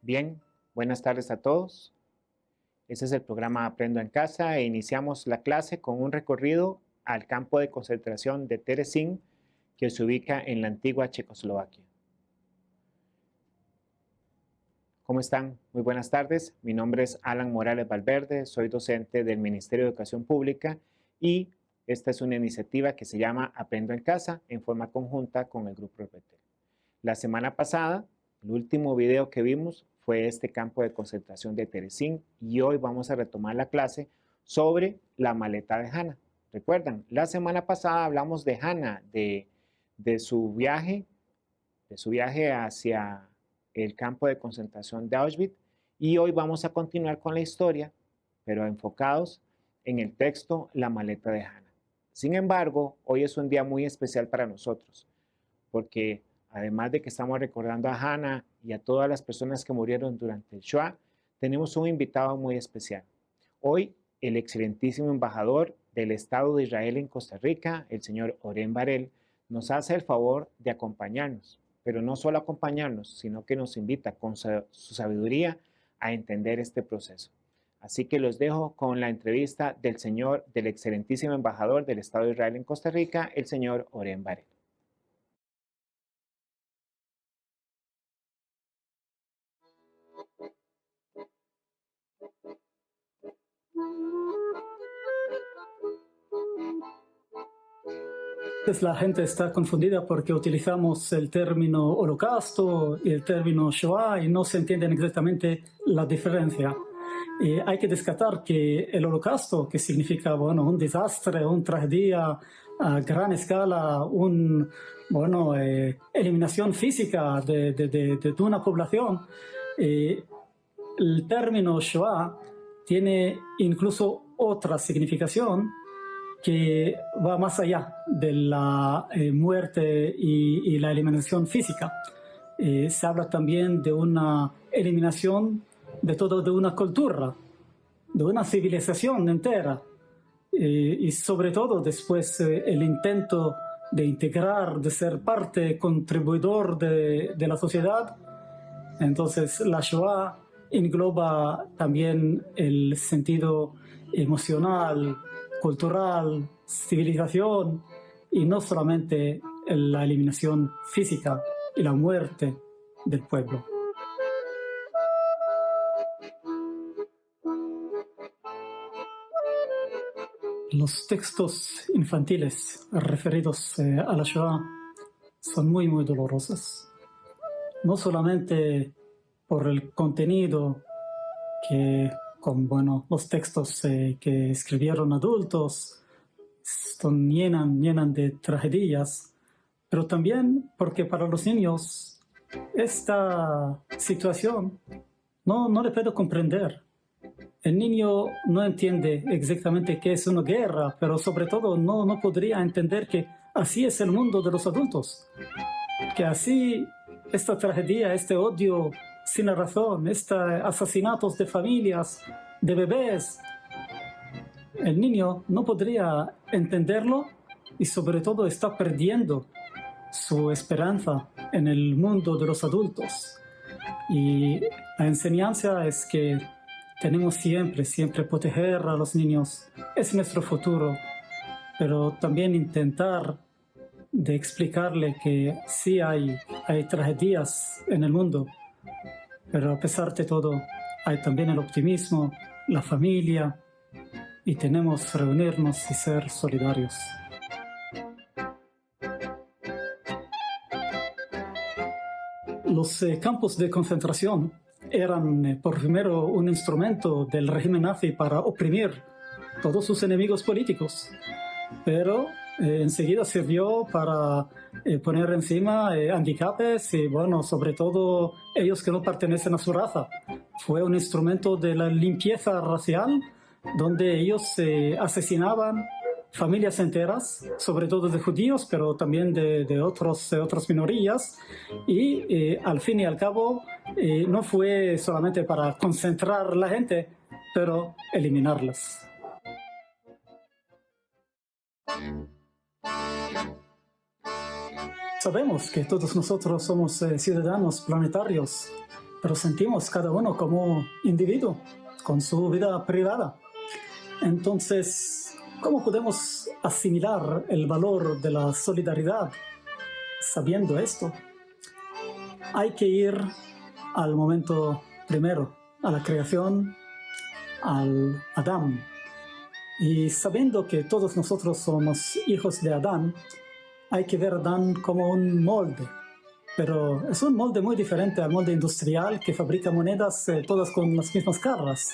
Bien, buenas tardes a todos. Este es el programa Aprendo en Casa e iniciamos la clase con un recorrido al campo de concentración de Terezín, que se ubica en la antigua Checoslovaquia. ¿Cómo están? Muy buenas tardes. Mi nombre es Alan Morales Valverde, soy docente del Ministerio de Educación Pública y esta es una iniciativa que se llama Aprendo en Casa en forma conjunta con el Grupo Repetel. La semana pasada, el último video que vimos fue este campo de concentración de Terezín y hoy vamos a retomar la clase sobre la maleta de Hannah. ¿Recuerdan? La semana pasada hablamos de Hannah, de su viaje hacia el campo de concentración de Auschwitz y hoy vamos a continuar con la historia, pero enfocados en el texto La maleta de Hannah. Sin embargo, hoy es un día muy especial para nosotros, porque además de que estamos recordando a Hannah y a todas las personas que murieron durante el Shoah, tenemos un invitado muy especial. Hoy, el excelentísimo embajador del Estado de Israel en Costa Rica, el señor Oren Barel, nos hace el favor de acompañarnos, pero no solo acompañarnos, sino que nos invita con su sabiduría a entender este proceso. Así que los dejo con la entrevista del excelentísimo embajador del Estado de Israel en Costa Rica, el señor Oren Barel. La gente está confundida porque utilizamos el término holocausto y el término Shoah y no se entienden exactamente la diferencia. Hay que descartar que el holocausto, que significa un desastre, una tragedia a gran escala, eliminación física de una población, el término Shoah tiene incluso otra significación que va más allá de la muerte y la eliminación física. Se habla también de una eliminación de una cultura, de una civilización entera, y sobre todo después el intento de integrar, de ser parte, contribuidor de la sociedad. Entonces la Shoah engloba también el sentido emocional, cultural, civilización y no solamente la eliminación física y la muerte del pueblo. Los textos infantiles referidos a la Shoah son muy, muy dolorosos. No solamente por el contenido que con los textos que escribieron adultos llenan de tragedias, pero también porque para los niños esta situación no le puedo comprender. El niño no entiende exactamente qué es una guerra, pero sobre todo no podría entender que así es el mundo de los adultos, que así esta tragedia, este odio sin razón, asesinatos de familias, de bebés. El niño no podría entenderlo y sobre todo está perdiendo su esperanza en el mundo de los adultos. Y la enseñanza es que tenemos siempre proteger a los niños. Es nuestro futuro, pero también intentar de explicarle que sí hay tragedias en el mundo, pero a pesar de todo, hay también el optimismo, la familia, y tenemos que reunirnos y ser solidarios. Los campos de concentración eran por primero un instrumento del régimen nazi para oprimir todos sus enemigos políticos, pero enseguida sirvió para poner encima handicaps y sobre todo ellos que no pertenecen a su raza. Fue un instrumento de la limpieza racial donde ellos asesinaban familias enteras, sobre todo de judíos, pero también de otras minorías, y al fin y al cabo no fue solamente para concentrar la gente, pero eliminarlas. Sabemos que todos nosotros somos ciudadanos planetarios, pero sentimos cada uno como individuo, con su vida privada. Entonces, ¿cómo podemos asimilar el valor de la solidaridad sabiendo esto? Hay que ir al momento primero, a la creación, al Adán. Y sabiendo que todos nosotros somos hijos de Adán, hay que ver a Adán como un molde. Pero es un molde muy diferente al molde industrial que fabrica monedas todas con las mismas caras.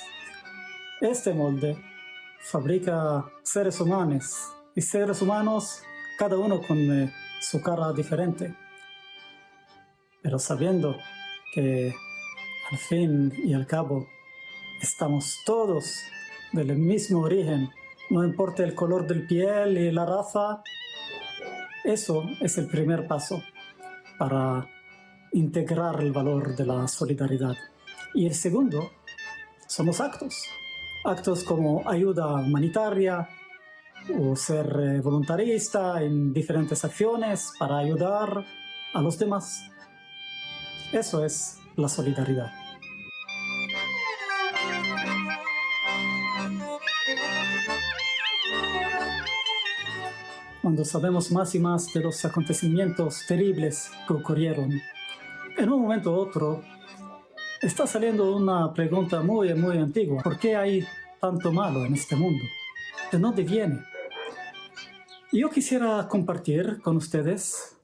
Este molde fabrica seres humanos y seres humanos, cada uno con su cara diferente. Pero sabiendo que al fin y al cabo estamos todos del mismo origen, no importa el color del piel y la raza, eso es el primer paso para integrar el valor de la solidaridad. Y el segundo somos actos. Actos como ayuda humanitaria o ser voluntarista en diferentes acciones para ayudar a los demás. Eso es la solidaridad. Cuando sabemos más y más de los acontecimientos terribles que ocurrieron, en un momento u otro está saliendo una pregunta muy antigua. ¿Por qué hay tanto malo en este mundo? ¿De dónde viene? Yo quisiera compartir con ustedes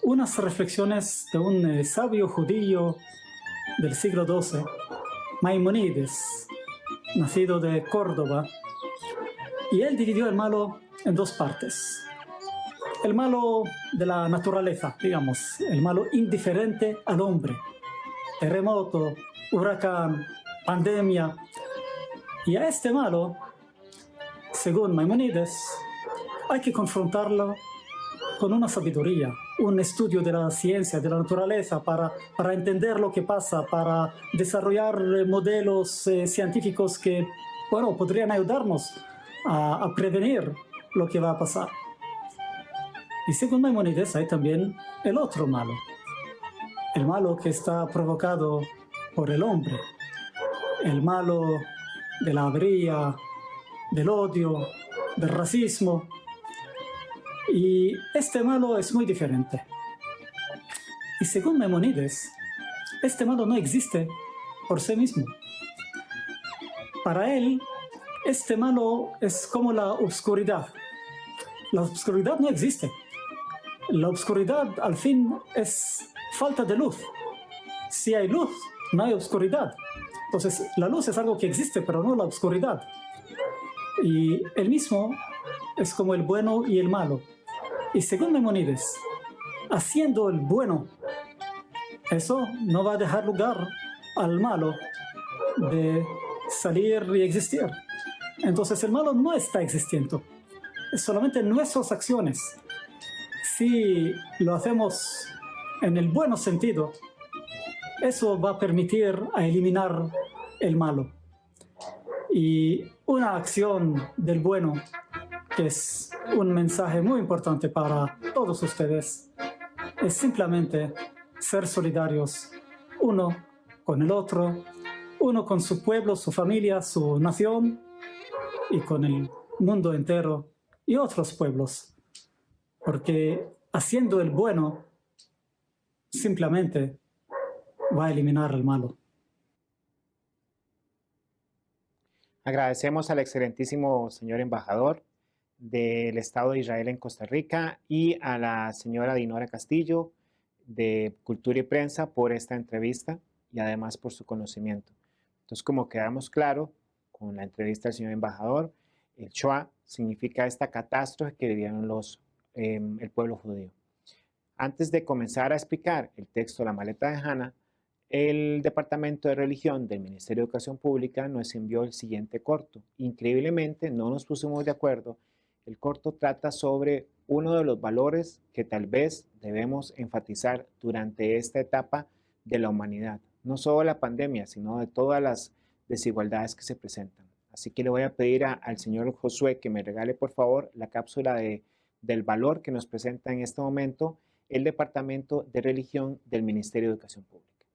unas reflexiones de un sabio judío del siglo XII, Maimónides, nacido de Córdoba, y él dividió el malo en dos partes. El malo de la naturaleza, digamos, el malo indiferente al hombre, terremoto, huracán, pandemia. Y a este malo, según Maimónides, hay que confrontarlo con una sabiduría, un estudio de la ciencia, de la naturaleza, para entender lo que pasa, para desarrollar modelos científicos que, bueno, podrían ayudarnos a prevenir lo que va a pasar. Y según Maimónides hay también el otro malo, el malo que está provocado por el hombre, el malo de la avería, del odio, del racismo. Y este malo es muy diferente. Y según Maimónides, este malo no existe por sí mismo. Para él, este malo es como la oscuridad. La oscuridad no existe. La oscuridad, al fin, es falta de luz. Si hay luz, no hay oscuridad. Entonces, la luz es algo que existe, pero no la oscuridad. Y el mismo es como el bueno y el malo. Y según Maimónides, haciendo el bueno, eso no va a dejar lugar al malo de salir y existir. Entonces, el malo no está existiendo. Es solamente nuestras acciones. Si lo hacemos en el buen sentido, eso va a permitir a eliminar el malo. Y una acción del bueno, que es un mensaje muy importante para todos ustedes, es simplemente ser solidarios uno con el otro, uno con su pueblo, su familia, su nación y con el mundo entero y otros pueblos. Porque haciendo el bueno, simplemente va a eliminar el malo. Agradecemos al excelentísimo señor embajador del Estado de Israel en Costa Rica y a la señora Dinora Castillo de Cultura y Prensa por esta entrevista y además por su conocimiento. Entonces, como quedamos claro con la entrevista del señor embajador, el Shoah significa esta catástrofe que vivieron el pueblo judío. Antes de comenzar a explicar el texto La maleta de Hannah, el Departamento de Religión del Ministerio de Educación Pública nos envió el siguiente corto. Increíblemente, no nos pusimos de acuerdo. El corto trata sobre uno de los valores que tal vez debemos enfatizar durante esta etapa de la humanidad. No solo la pandemia, sino de todas las desigualdades que se presentan. Así que le voy a pedir al señor Josué que me regale, por favor, la cápsula del valor que nos presenta en este momento el Departamento de Religión del Ministerio de Educación Pública.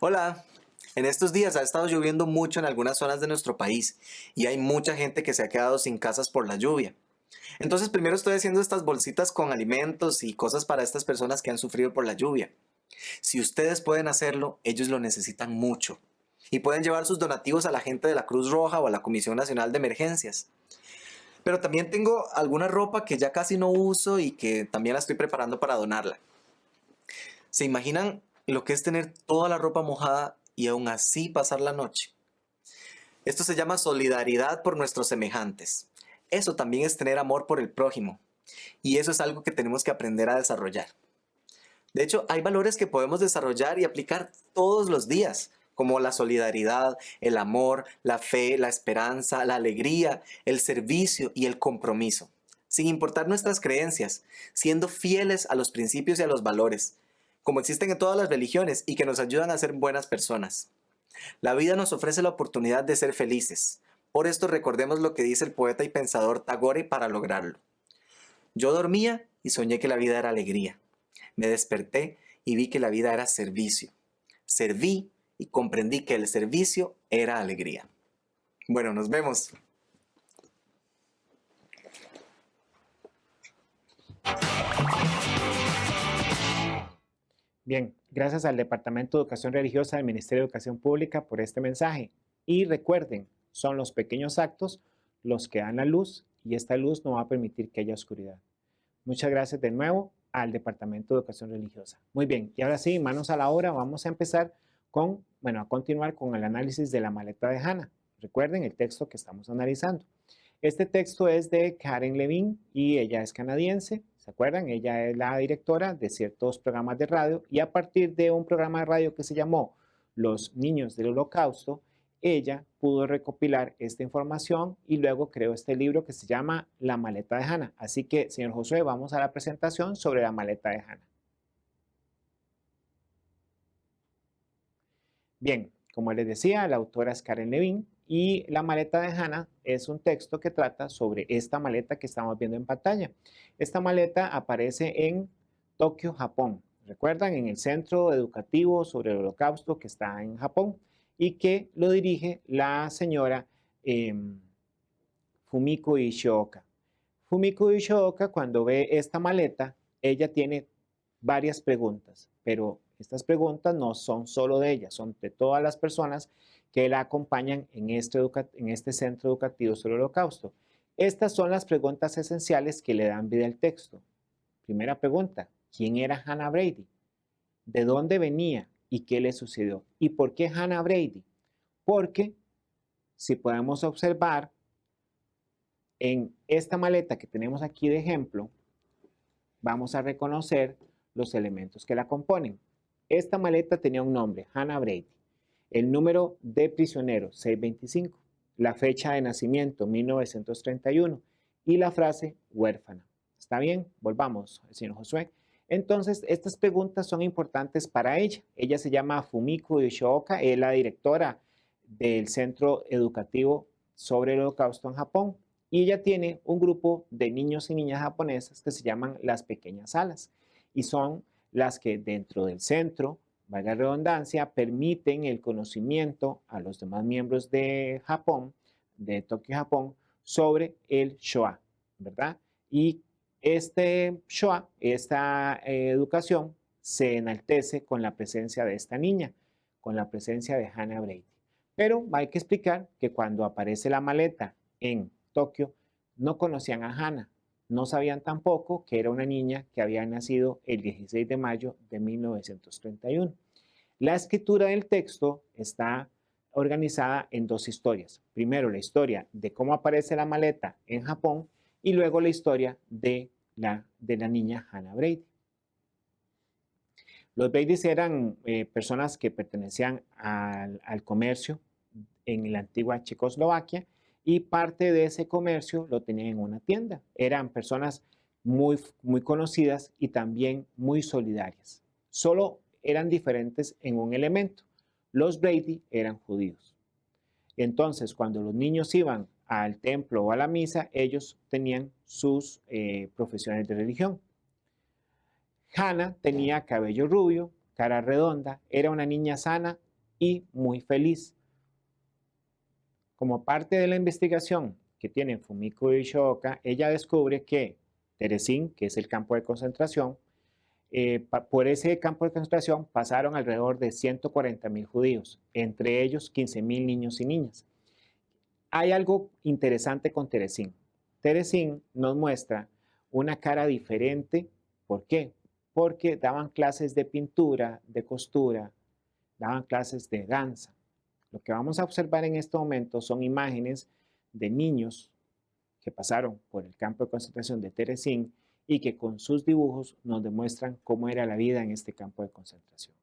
Hola, en estos días ha estado lloviendo mucho en algunas zonas de nuestro país y hay mucha gente que se ha quedado sin casas por la lluvia. Entonces primero estoy haciendo estas bolsitas con alimentos y cosas para estas personas que han sufrido por la lluvia. Si ustedes pueden hacerlo, ellos lo necesitan mucho. Y pueden llevar sus donativos a la gente de la Cruz Roja o a la Comisión Nacional de Emergencias. Pero también tengo alguna ropa que ya casi no uso y que también la estoy preparando para donarla. ¿Se imaginan lo que es tener toda la ropa mojada y aún así pasar la noche? Esto se llama solidaridad por nuestros semejantes. Eso también es tener amor por el prójimo. Y eso es algo que tenemos que aprender a desarrollar. De hecho, hay valores que podemos desarrollar y aplicar todos los días, como la solidaridad, el amor, la fe, la esperanza, la alegría, el servicio y el compromiso. Sin importar nuestras creencias, siendo fieles a los principios y a los valores, como existen en todas las religiones y que nos ayudan a ser buenas personas. La vida nos ofrece la oportunidad de ser felices. Por esto recordemos lo que dice el poeta y pensador Tagore para lograrlo. Yo dormía y soñé que la vida era alegría. Me desperté y vi que la vida era servicio. Serví y comprendí que el servicio era alegría. Bueno, nos vemos. Bien, gracias al Departamento de Educación Religiosa del Ministerio de Educación Pública por este mensaje. Y recuerden, son los pequeños actos los que dan la luz y esta luz no va a permitir que haya oscuridad. Muchas gracias de nuevo al Departamento de Educación Religiosa. Muy bien, y ahora sí, manos a la obra, vamos a empezar a continuar con el análisis de la maleta de Hannah. Recuerden el texto que estamos analizando. Este texto es de Karen Levine y ella es canadiense. ¿Se acuerdan? Ella es la directora de ciertos programas de radio y a partir de un programa de radio que se llamó Los Niños del Holocausto, ella pudo recopilar esta información y luego creó este libro que se llama La maleta de Hannah. Así que, señor Josué, vamos a la presentación sobre la maleta de Hannah. Bien, como les decía, la autora es Karen Levine y La maleta de Hannah es un texto que trata sobre esta maleta que estamos viendo en pantalla. Esta maleta aparece en Tokio, Japón. ¿Recuerdan? En el Centro Educativo sobre el Holocausto que está en Japón y que lo dirige la señora Fumiko Ishioka. Fumiko Ishioka, cuando ve esta maleta, ella tiene varias preguntas, pero estas preguntas no son solo de ella, son de todas las personas que la acompañan en este centro educativo sobre el Holocausto. Estas son las preguntas esenciales que le dan vida al texto. Primera pregunta, ¿quién era Hannah Brady? ¿De dónde venía y qué le sucedió? ¿Y por qué Hannah Brady? Porque si podemos observar en esta maleta que tenemos aquí de ejemplo, vamos a reconocer los elementos que la componen. Esta maleta tenía un nombre, Hannah Brady. El número de prisionero, 625. La fecha de nacimiento, 1931. Y la frase, huérfana. ¿Está bien? Volvamos, señor Josué. Entonces, estas preguntas son importantes para ella. Ella se llama Fumiko Ishioka, es la directora del Centro Educativo sobre el Holocausto en Japón. Y ella tiene un grupo de niños y niñas japonesas que se llaman las pequeñas alas. Y son las que dentro del centro, valga la redundancia, permiten el conocimiento a los demás miembros de Japón, de Tokio, Japón, sobre el Shoah, ¿verdad? Y este Shoah, esta educación, se enaltece con la presencia de esta niña, con la presencia de Hannah Brady. Pero hay que explicar que cuando aparece la maleta en Tokio, no conocían a Hannah, no sabían tampoco que era una niña que había nacido el 16 de mayo de 1931. La escritura del texto está organizada en dos historias. Primero, la historia de cómo aparece la maleta en Japón y luego la historia de la niña Hannah Brady. Los Bradys eran personas que pertenecían al comercio en la antigua Checoslovaquia y parte de ese comercio lo tenían en una tienda. Eran personas muy conocidas y también muy solidarias. Solo eran diferentes en un elemento. Los Brady eran judíos. Entonces, cuando los niños iban al templo o a la misa, ellos tenían sus profesiones de religión. Hannah tenía cabello rubio, cara redonda, era una niña sana y muy feliz. Como parte de la investigación que tienen Fumiko y Shooka, ella descubre que Terezín, que es el campo de concentración, por ese campo de concentración pasaron alrededor de 140.000 judíos, entre ellos 15.000 niños y niñas. Hay algo interesante con Terezín. Terezín nos muestra una cara diferente. ¿Por qué? Porque daban clases de pintura, de costura, daban clases de danza. Lo que vamos a observar en este momento son imágenes de niños que pasaron por el campo de concentración de Terezín y que con sus dibujos nos demuestran cómo era la vida en este campo de concentración.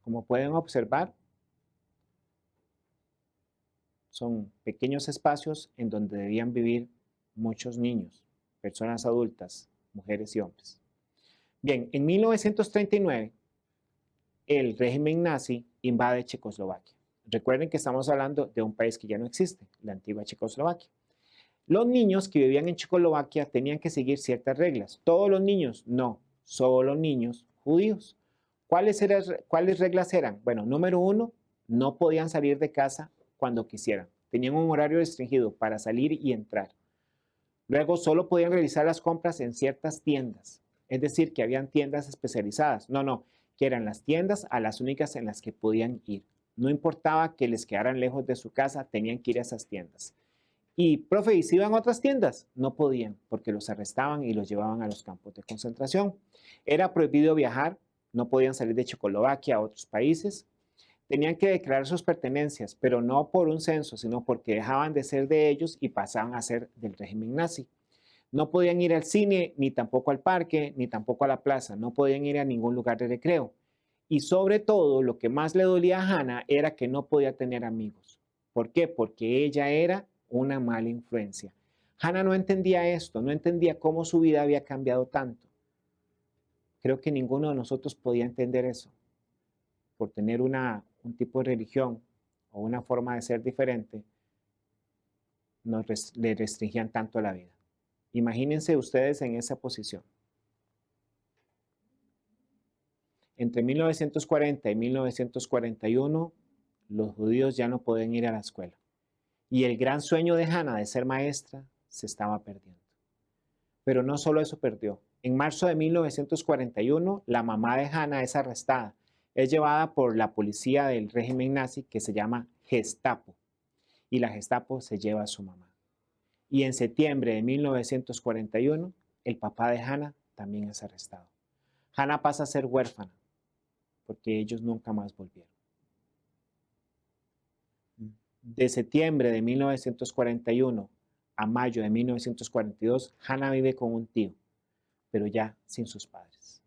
Como pueden observar, son pequeños espacios en donde debían vivir muchos niños, personas adultas, mujeres y hombres. Bien, en 1939, el régimen nazi invade Checoslovaquia. Recuerden que estamos hablando de un país que ya no existe, la antigua Checoslovaquia. Los niños que vivían en Checoslovaquia tenían que seguir ciertas reglas. ¿Todos los niños? No, solo niños judíos. ¿Cuáles reglas eran? Bueno, número 1, no podían salir de casa cuando quisieran. Tenían un horario restringido para salir y entrar. Luego, solo podían realizar las compras en ciertas tiendas. Es decir, que habían tiendas especializadas. No, que eran las tiendas a las únicas en las que podían ir. No importaba que les quedaran lejos de su casa, tenían que ir a esas tiendas. Y, profe, ¿y si iban a otras tiendas? No podían, porque los arrestaban y los llevaban a los campos de concentración. Era prohibido viajar, no podían salir de Checoslovaquia a otros países. Tenían que declarar sus pertenencias, pero no por un censo, sino porque dejaban de ser de ellos y pasaban a ser del régimen nazi. No podían ir al cine, ni tampoco al parque, ni tampoco a la plaza. No podían ir a ningún lugar de recreo. Y sobre todo, lo que más le dolía a Hannah era que no podía tener amigos. ¿Por qué? Porque ella era una mala influencia. Hannah no entendía esto, no entendía cómo su vida había cambiado tanto. Creo que ninguno de nosotros podía entender eso. Por tener un tipo de religión o una forma de ser diferente, le restringían tanto la vida. Imagínense ustedes en esa posición. Entre 1940 y 1941, los judíos ya no podían ir a la escuela. Y el gran sueño de Hannah de ser maestra se estaba perdiendo. Pero no solo eso perdió. En marzo de 1941, la mamá de Hannah es arrestada. Es llevada por la policía del régimen nazi que se llama Gestapo. Y la Gestapo se lleva a su mamá. Y en septiembre de 1941, el papá de Hannah también es arrestado. Hannah pasa a ser huérfana porque ellos nunca más volvieron. De septiembre de 1941 a mayo de 1942, Hannah vive con un tío, pero ya sin sus padres.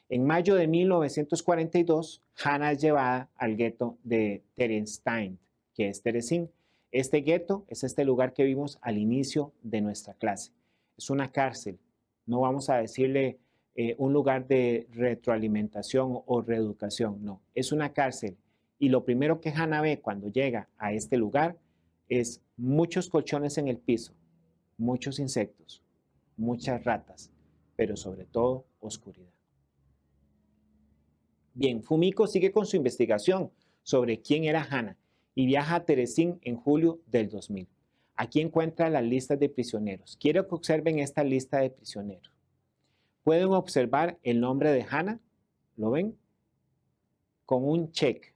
En mayo de 1942, Hannah es llevada al gueto de Theresienstadt, que es Terezín. Este gueto es este lugar que vimos al inicio de nuestra clase. Es una cárcel. No vamos a decirle un lugar de retroalimentación o reeducación, no. Es una cárcel. Y lo primero que Hannah ve cuando llega a este lugar es muchos colchones en el piso, muchos insectos, muchas ratas, pero sobre todo oscuridad. Bien, Fumiko sigue con su investigación sobre quién era Hannah y viaja a Terezín en julio del 2000. Aquí encuentra las listas de prisioneros. Quiero que observen esta lista de prisioneros. Pueden observar el nombre de Hannah, ¿lo ven? Con un check.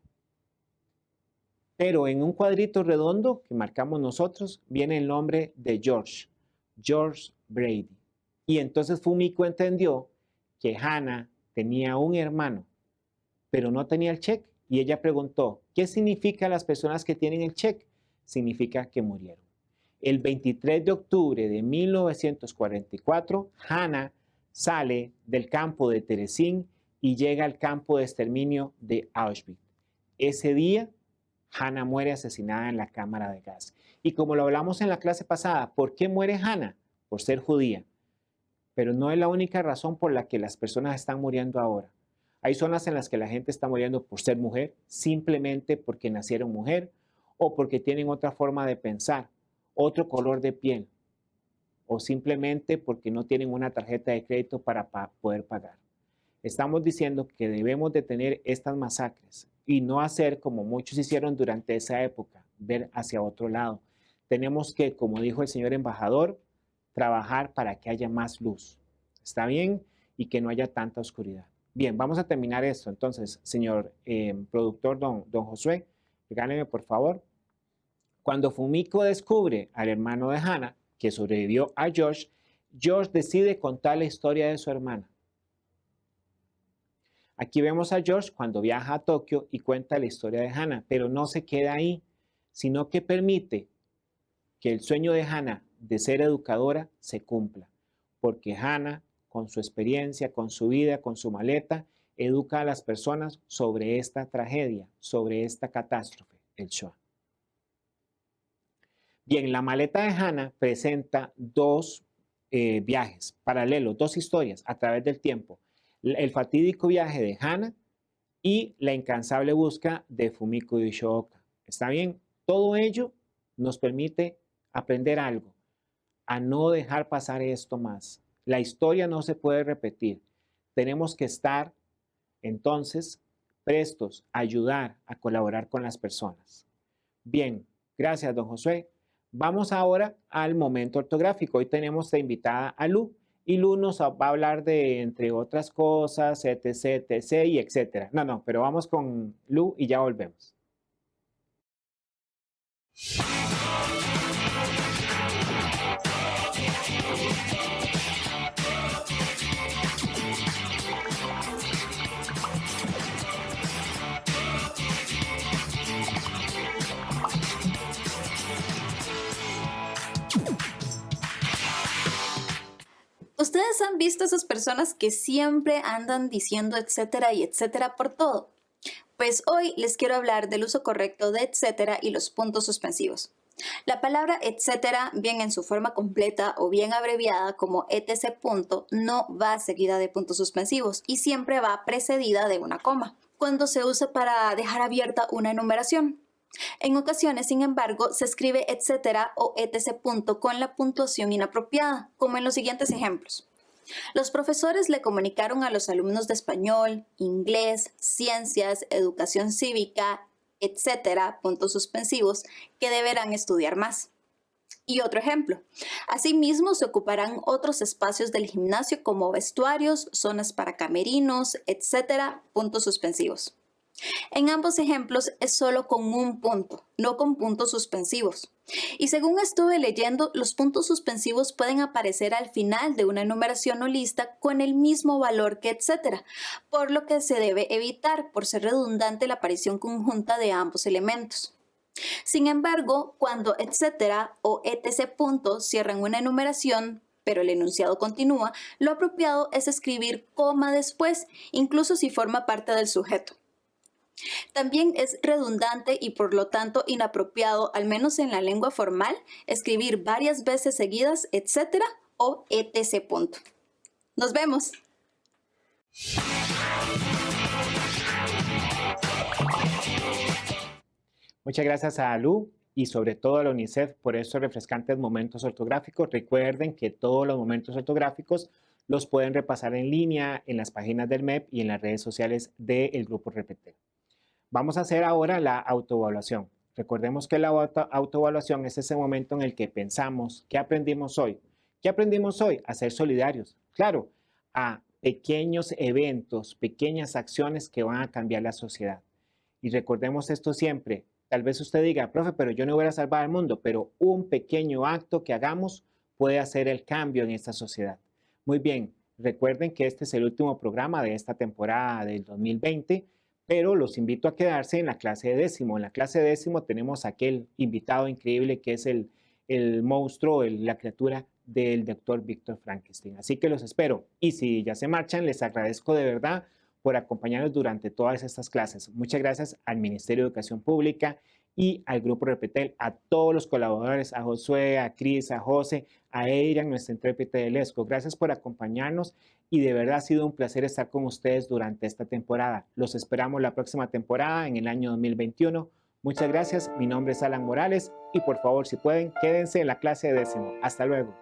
Pero en un cuadrito redondo que marcamos nosotros viene el nombre de George Brady. Y entonces Fumiko entendió que Hannah tenía un hermano, pero no tenía el check. Y ella preguntó, ¿qué significa las personas que tienen el check? Significa que murieron. El 23 de octubre de 1944, Hannah sale del campo de Terezín y llega al campo de exterminio de Auschwitz. Ese día, Hannah muere asesinada en la cámara de gas. Y como lo hablamos en la clase pasada, ¿por qué muere Hannah? Por ser judía. Pero no es la única razón por la que las personas están muriendo ahora. Hay zonas en las que la gente está muriendo por ser mujer, simplemente porque nacieron mujer o porque tienen otra forma de pensar, otro color de piel, o simplemente porque no tienen una tarjeta de crédito para poder pagar. Estamos diciendo que debemos detener estas masacres y no hacer como muchos hicieron durante esa época, ver hacia otro lado. Tenemos que, como dijo el señor embajador, trabajar para que haya más luz. ¿Está bien? Y que no haya tanta oscuridad. Bien, vamos a terminar esto. Entonces, señor productor, don Josué, regáleme por favor. Cuando Fumiko descubre al hermano de Hannah, que sobrevivió a George, George decide contar la historia de su hermana. Aquí vemos a George cuando viaja a Tokio y cuenta la historia de Hannah, pero no se queda ahí, sino que permite que el sueño de Hannah de ser educadora se cumpla, porque Hannah, con su experiencia, con su vida, con su maleta, educa a las personas sobre esta tragedia, sobre esta catástrofe, el Shoah. Bien, la maleta de Hannah presenta dos viajes paralelos, dos historias a través del tiempo. El fatídico viaje de Hannah y la incansable búsqueda de Fumiko Yoshioka. ¿Está bien? Todo ello nos permite aprender algo, a no dejar pasar esto más. La historia no se puede repetir. Tenemos que estar, entonces, prestos a ayudar, a colaborar con las personas. Bien, gracias, don Josué. Vamos ahora al momento ortográfico. Hoy tenemos de invitada a Lu. Y Lu nos va a hablar de, entre otras cosas, etc, etc y etcétera. No, pero vamos con Lu y ya volvemos. ¿Ustedes han visto esas personas que siempre andan diciendo etcétera y etcétera por todo? Pues hoy les quiero hablar del uso correcto de etcétera y los puntos suspensivos. La palabra etcétera, bien en su forma completa o bien abreviada como etc. no va seguida de puntos suspensivos y siempre va precedida de una coma, cuando se usa para dejar abierta una enumeración. En ocasiones, sin embargo, se escribe etcétera o etc. con la puntuación inapropiada, como en los siguientes ejemplos. Los profesores le comunicaron a los alumnos de español, inglés, ciencias, educación cívica, etcétera, puntos suspensivos, que deberán estudiar más. Y otro ejemplo. Asimismo, se ocuparán otros espacios del gimnasio como vestuarios, zonas para camerinos, etcétera, puntos suspensivos. En ambos ejemplos es solo con un punto, no con puntos suspensivos. Y según estuve leyendo, los puntos suspensivos pueden aparecer al final de una enumeración o lista con el mismo valor que etcétera, por lo que se debe evitar por ser redundante la aparición conjunta de ambos elementos. Sin embargo, cuando etcétera o etc. cierran una enumeración, pero el enunciado continúa, lo apropiado es escribir coma después, incluso si forma parte del sujeto. También es redundante y por lo tanto inapropiado, al menos en la lengua formal, escribir varias veces seguidas etcétera o etc. ¡Nos vemos! Muchas gracias a Lu y sobre todo a la UNICEF por estos refrescantes momentos ortográficos. Recuerden que todos los momentos ortográficos los pueden repasar en línea en las páginas del MEP y en las redes sociales del Grupo Repetir. Vamos a hacer ahora la autoevaluación. Recordemos que la autoevaluación es ese momento en el que pensamos, ¿qué aprendimos hoy? ¿Qué aprendimos hoy? A ser solidarios. Claro, a pequeños eventos, pequeñas acciones que van a cambiar la sociedad. Y recordemos esto siempre. Tal vez usted diga, profe, pero yo no voy a salvar al mundo, pero un pequeño acto que hagamos puede hacer el cambio en esta sociedad. Muy bien, recuerden que este es el último programa de esta temporada del 2020, pero los invito a quedarse en la clase de décimo. En la clase de décimo tenemos aquel invitado increíble que es el el monstruo, la criatura del doctor Víctor Frankenstein. Así que los espero. Y si ya se marchan, les agradezco de verdad por acompañarnos durante todas estas clases. Muchas gracias al Ministerio de Educación Pública y al Grupo Repetel, a todos los colaboradores, a Josué, a Cris, a José, a Eiran, nuestra intérprete del ESCO. Gracias por acompañarnos y de verdad ha sido un placer estar con ustedes durante esta temporada. Los esperamos la próxima temporada en el año 2021. Muchas gracias. Mi nombre es Alan Morales y por favor, si pueden, quédense en la clase de décimo. Hasta luego.